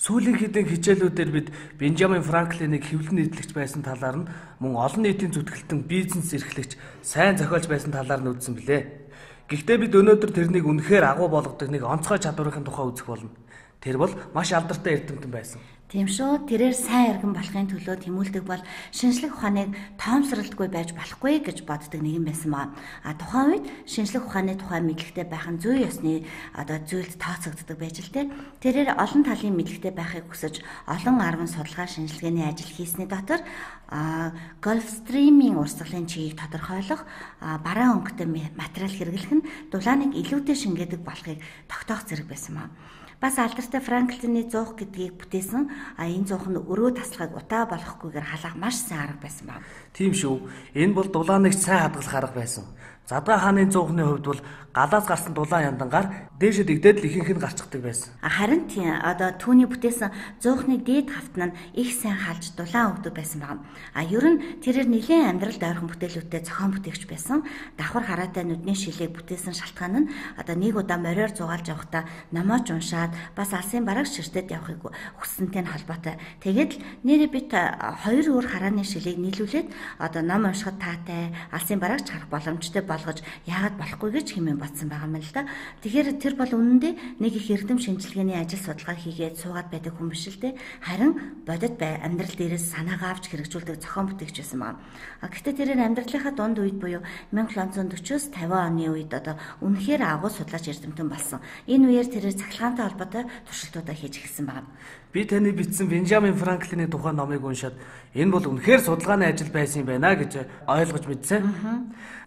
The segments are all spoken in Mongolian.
Сүүлийн хэдэн хичээлүүдээр бид Бенджамин Франклинийг хэвлэн нийтлэгч байсан талаар нь мөн олон нийтийн зүтгэлтэн бизнес эрхлэгч, сайн зохиолч байсан талаар нь үзсэн билээ. Гэхдээ бид өнөөдөр тэрнийг үнэхээр агуу болгодог нэг онцгой чадварын тухай үзэх болно. Тэр бол маш алдартай эрдэмтэн байсан. Тийм шүү. Тэрээр сайн иргэн болохын төлөө тэмүүлдэг бол шинжлэх ухааныг тоомсралтгүй байж болохгүй гэж боддог нэгэн байсан маа. Тухайн үед шинжлэх ухааны тухай мэдлэгтэй байх нь зүй ёсны зүйлд тооцогддог байж л дээ. Тэрээр олон талын мэдлэгтэй байхыг хүсэж олон арван судалгаа шинжилгээний ажил хийсний дотор Gulfstream-ийн урсгалын чигийг тодорхойлох, бараа өнгөтэй материал хэрэглэх нь дулааныг илүүтэй шингээдэг болохыг тогтоох зэрэг байсан маа. Бас алдартай Франклины зуух гэдгийг бүтээсэн энэ зуух нь өрөө таслахыг утаа болохгүйгээр халаах маш сайн арга байсан байна. Тийм шүү. Энэ бол дулааныг сайн хадгалах арга байсан. Задгаа хааны зуухны хувьд бол галаас гарсан дулаан яндангаар дээшэд игдээд л ихэнх нь гарчдаг байсан. Харин тийм түүний бүтээсэн зуухны дээд хавтан нь их сайн халж дулаан өгдөг байсан байна. Ер нь тэрээр нэлийн амьдралд ойрхон бүтээлүүдтэй зохион бүтээгч байсан. Давхар хараатай нүдний шилийг бүтээсэн шалтгаан нь нэг удаа мориор зугаалж явахдаа номооч уншаад бас алсын бараг ширтэд явахыг хүссэнтэй нь холбоотой. Тэгээд нэрээ бит хоёр өөр харааны шилийг нийлүүлээд ном уншихад таатай алсын барагч харах боломжтой болгож яагаад болохгүй гэж хэмээн бодсон байгаа юм л да. Тэгэхээр тэр бол үнэндээ нэг их эрдэм шинжилгээний ажил судалгаа хийгээд суугаад байдаг хүн биш л дээ. Харин бодит амьдрал дээрээс санаагаа авч хэрэгжүүлдэг зохион бүтээгч байсан байна. Гэхдээ тэрээр амьдралынхаа дунд үед буюу 1740-с 50 оны үед үнэхээр агуу судлаач эрдэмтэн болсон. Энэ үеэр тэрээр цахилгаантай холбоотой туршилтуудаа хийж эхэлсэн байна. Би таны бичсэн Бенджамин Франклины тухайн номыг уншаад энэ бол үнэхээр судалгааны ажил байсан юм байна гэж ойлгож мэдсэн.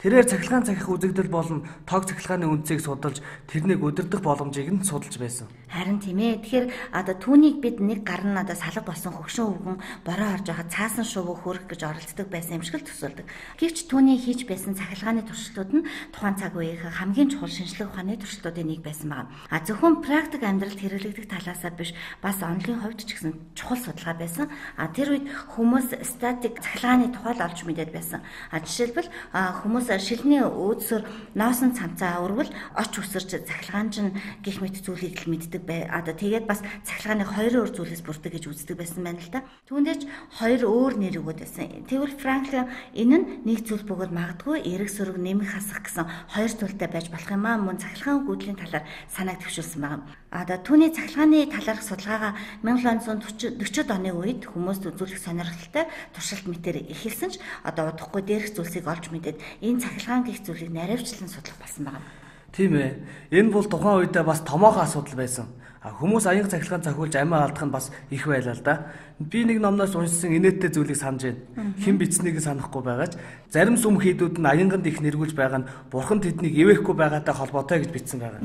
Тэрээр цахилгаан цахих үзэгдэл болон тог цахилгааны үндсийг судалж тэрнийг удирдах боломжийг нь судалж байсан. Харин тийм ээ. Тэгэхээр түүнийг бид нэг гар нь салга болсон хөгшин өвгөн бороо орж байгаа цаасан шувуу хөрөх гэж оролцдог байсан юм шиг л төсөөлдөг. Гэвч түүний хийж байсан цахилгааны туршилтууд нь тухайн цаг үеийн хамгийн чухал шинжлэх ухааны туршилтуудын нэг байсан байна. Зөвхөн практик амьдралд хэрэглэгдэх талаасаа биш, бас онлын хувьд ч гэсэн чухал судалгаа байсан. Тэр үед хүмүүс статик цахилгааны тухай олж мэдээд байсан. Жишээлбэл хүмүүс шилний өөдсөөр ноосон цамцаа өргөл оч үсэрч цахилгаан чинь гих мэт зүйлийг л мэддэг бай. Тэгээд бас цахилгааны хоёр өөр зүйлээс бүрдэг гэж үздэг байсан байна л да. Түүндээ ч хоёр өөр нэр өгöd байсан. Тэгвэл Франклин энэ нь нэг зүйл бөгөөд магадгүй эрэг сөрөг нэмэх хасах гэсэн хоёр зүйлтэй байж болох юм аа. Мөн цахилгаан гүйдлийн талаар санааг төвшүүлсэн байна. Түүний цахилгааны талаарх судалгаагаа 1940-ад оны үед хүмүүст үзүүлэх сонирхолтой туршилт мэтээр эхэлсэн ч удахгүй дээрх зүйлсийг олж мэдээд энэ цахилгаан гэх зүйлийг наривчлан судлах болсон байна. Тийм ээ. Энэ бол тухайн үедээ бас томоохон асуудал байсан. Хүмүүс аян цахилгаан зохиулж амиа алдах нь бас их байлаа л да. Би нэг номноос уншсан инээдтэй зүйлийг санаж байна. Хэн бичснийг санахгүй байгаач зарим сүм хийдүүд нь аянганд их нэргүүлж байгаа нь бурхан тэднийг ивэхгүй байгаатай холбоотой гэж бичсэн байгаа.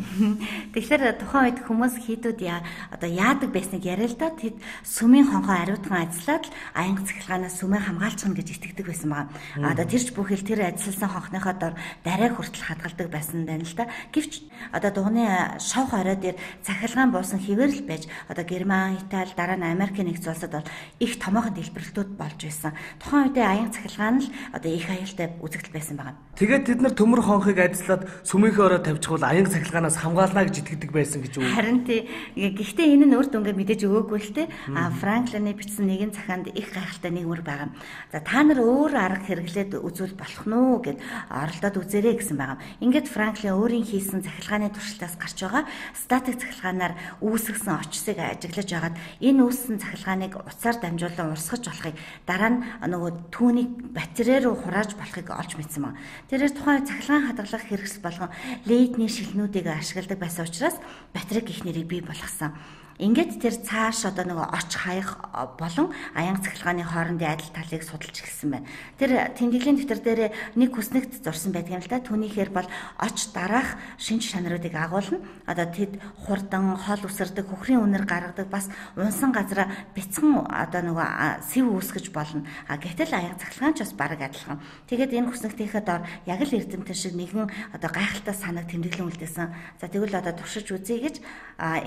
Тэгэхээр тухайн үед хүмүүс хийдүүд яадаг байсныг яриа л да. Тэд сүмийн хонхоо ариутган ажиллаад аянга цахилгаанаас сүмээ хамгаалчихна гэж итгэдэг байсан байгаа. Тэрч бүхэл тэр ажилласан хонхныхоо дор дарай хүртэл хадгалдаг байсан байна л да. Гэвч дугны шавх орой дээр цахилгаан буусан хിവэрл байж Герман, Итали, дараа нь Америкийн нэгдсэн улсад бол их томоохон дэлбэрэлтүүд болж байсан. Тухайн үедээ аян цахилгаан л их аюултай үзэгдэл байсан байгаа. Тэгээд тэд нар төмөр хонхыг ажиллаад сүмийнхээ ороо тавьчихвал аян цахилгаанаас хамгаална гэж итгэдэг байсан гэж үү? Харин гэхдээ энэ нь өөрт ингээд мэдээж өгөөгүй л те. Франклины бичсэн нэгэн захаанд их гайхалтай нэг мөр байгаа. За та нар өөр арга хэрэглээд үзүүл болох нь үү гэд оролдоод үзээрэй гэсэн байгаа. Ингээд Франклин өөрийн хийсэн цахилгааны туршилтаас гарч байгаа статик цахилгаанаар үүсгэсэн очсыг ажиглаж агаад энэ үүссэн цахилгааныг утсаар дамжуулан урсгаж болохыг дараа нь түүнийг батарей руу хурааж болохыг олж мэдсэн байна. Тэрээр тухайн цахилгаан хадгалах хэрэгсэл болгон лейдний шилнүүдийг ашигладаг байсан учраас батарейг их нэрийг бий болгосон. Ингээд тэр цааш оч хаях болон аян цахилгааны хоорондын адил талыг судалж эхэлсэн байна. Тэр тэмдэглэлийн дэвтэр дээр нэг хүснэгт зурсан байдаг юм л да. Түүнийхээр бол оч дараах шинж чанаруудыг агуулна. Тэд хурдан, хол үсэрдэг, хөхрийн үнэр гаргадаг, бас унсан газараа бяцхан сэв үүсгэж болно. Гэтэл аян цахилгаан ч бас бараг адилхан. Тэгээд энэ хүснэгтийнхээ дор яг л эрдэмтэн шиг нэгэн гайхалтай санааг тэмдэглэн үлдээсэн. За тэгвэл туршиж үзье гэж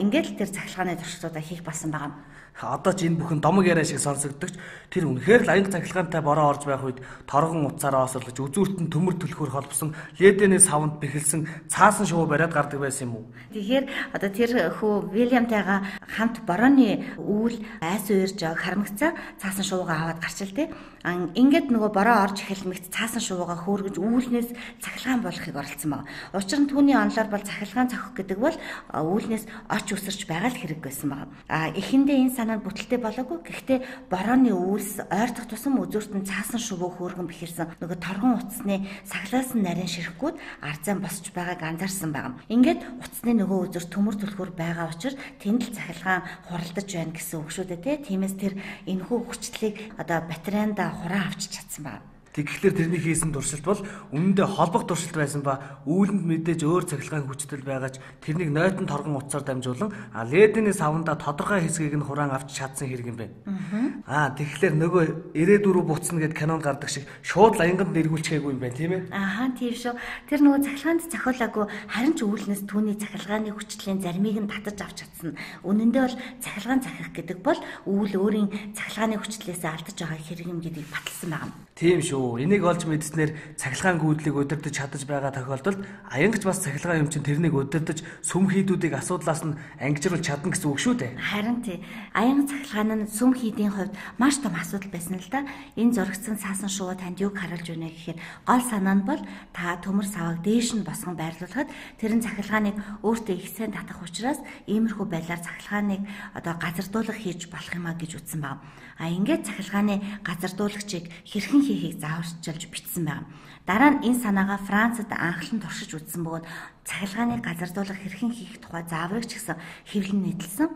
ингээд л тэр цахилгааны туршилтуудаа хийх болсон байгаа. Одоо ч энэ бүхэн домог яриа шиг сонсогддог ч тэр үнэхээр л аянга цахилгаантай бороо орж байх үед торгон утсаараа осорлож үзүүртэн төмөр төлхөөр холбосон ледений савнд бэхэлсэн цаасан шувуу бариад гардаг байсан юм уу? Тэгэхээр одоо тэр хүү Вильямтайгаа хамт борооны үүл айс уурж харамгцаа цаасан шувуугаа аваад гарчил те. Ингээд нөгөө бороо орж эхэлмэгт цаасан шувуугаа хөөргөж үүлнээс цахилгаан болохыг оролцсон байна. Учир нь түүний онолоор бол цахилгаан цохих гэдэг бол үүлнээс орч үсэрч байгаа л хэрэг байсан байна. Эхэндээ энэ санаа нь бүтэлтэй болоогүй. Гэхдээ борооны үйлс ойртох тусам үзүүртэн цаасан шувуу хөөргөн бэхэрсэн нөгөө торгон утасны саглаасан нарийн ширхгүүд арзан босч байгааг анзаарсан байна. Ингээд утасны нөгөө үзүүр төмөр төлхөөр байгаа учраас тэнд л цахилгаан хуралдаж байна гэсэн үг шүү дээ. Тиймээс тэр энэхүү хүчлийг одоо батарейнда хураа авчиж чадсан байна. Тэгэхээр тэрний хийсэн туршилт бол үнэндээ холбох туршилт байсан ба үүлэнд мэдээж өөр цахилгаан хүчтэй байгаач тэрнийг нойтон торгон утсаар дамжуулан ледений савнда тодорхой хэсгийг нь хураан авч чадсан хэрэг юм байна. Тэгэхээр нөгөө 94 буцна гэд кинонд гардаг шиг шууд аянганд нэргүүлчихээгүй юм байна тийм ээ? Тийм шүү. Тэр нөгөө цахилгаанд цохиулаагүй харин ч үүлнээс түүний цахилгааны хүчлийн заримыг нь татаж авч чадсан. Үнэндээ бол цахилгаан захих гэдэг бол үйл өөрийн цахилгааны хүчлээс алдаж байгаа хэрэг юм гэдгийг баталсан байна. Тийм шүү. Энийг олж мэдснээр цахилгаан гүйдлийг удирдах чадаж байгаа тохиолдолд аянгач бас цахилгаан юм чинь тэрнийг удирдах сүм хийдүүдийг асуудлаас нь ангижруулж чадна гэсэн үг шүү дээ. Харин тий. Аянга цахилгаан нь сүм хийдийн хувьд маш том асуудал байсан л да. Энэ зургатсан цаасан шувуу танд юг харуулж байна гэхээр гол санаа нь бол та төмөр саваг дээш нь босгон байрлуулахад тэр нь цахилгааныг өөртөө их сайн татах учраас иймэрхүү байдлаар цахилгааныг одоо газардуулах хийж болох юмаа гэж үзсэн байна. Ингээд цахилгааны газардуулагчийг хэрхэн хийхийг зааварчилж бичсэн байна. Дараа нь энэ санаагаа Францад анхлан туршиж үзсэн бөгөөд цахилгааны газардуулах хэрхэн хийх тухай зааврагч гэсэн хэвлэл нийтэлсэн.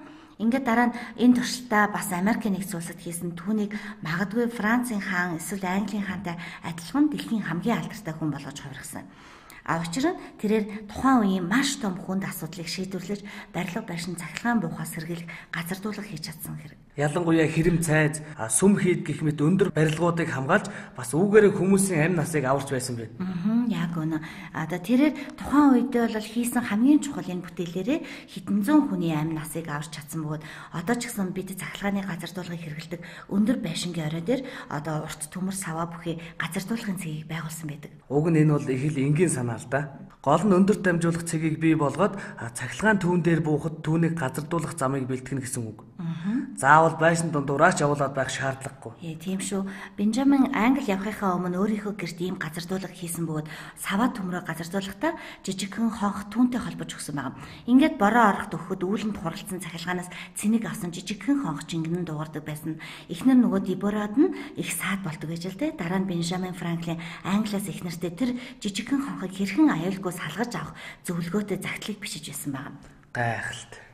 Ингээд дараа нь энэ туршилтаа бас Америкийн нэгдсэн улсад хийсэн түүнийг магадгүй Францын хаан эсвэл Английн хаантай адилхан дэлхийн хамгийн алдартай хүн болгож хувиргасан. Учир нь тэрээр тухайн үеийн маш том хүнд асуудлыг шийдвэрлэж барилга байшин цахилгаан буухаас сэргийлэх газардуулах хийж чадсан хэрэг. Ялангуяа хэрэм цайз, сүм хийд гэх мэт өндөр барилгуудыг хамгаалж бас үүгээрээ хүмүүсийн амь насыг аварч байсан байна. Яг үнэ. Одоо тэрээр тухайн үедээ бол хийсэн хамгийн чухал энэ бүтээлээрээ хэдэн зуун хүний амь насыг аварч чадсан бөгөөд одоо ч гэсэн бид цахилгааны газардуулгыг хэрэглэдэг өндөр байшингийн орой дээр одоо урт төмөр саваа бүхий газардуулахын цэгийг байгуулсан байдаг. Уг нь энэ бол их л энгийн санаа л да. Гол нь өндөр дамжуулах цэгийг бий болгоод цахилгаан түүн дээр буухад түүнийг газардуулах замыг бэлтгэнэ гэсэн үг. Заавал байшин дундуураач явуулаад байх шаардлагагүй. Тийм шүү. Бенжамин Англи явахынхаа өмнө өөрийнхөө гэрт ийм газардуулга хийсэн бөгөөд саваа төмрөө газардуулахдаа жижигхэн хонх түүнтэй холбож өгсөн байна. Ингээд бороо ороход өгөхөд үүлэнд хуралцсан цахилгаанаас цэнийг авсан жижигхэн хонх жингэн дуугардаг байсан. Эхнэр нөгөө Деборад нь их саад болдог гэж л дээ. Дараа нь Бенжамин Франклин Англиас эхнэртэй тэр жижигхэн хонхыг хэрхэн аюулгүй салгаж авах зөвлөгөөтэй загтлыг бичиж байсан байна. Гайхалтай.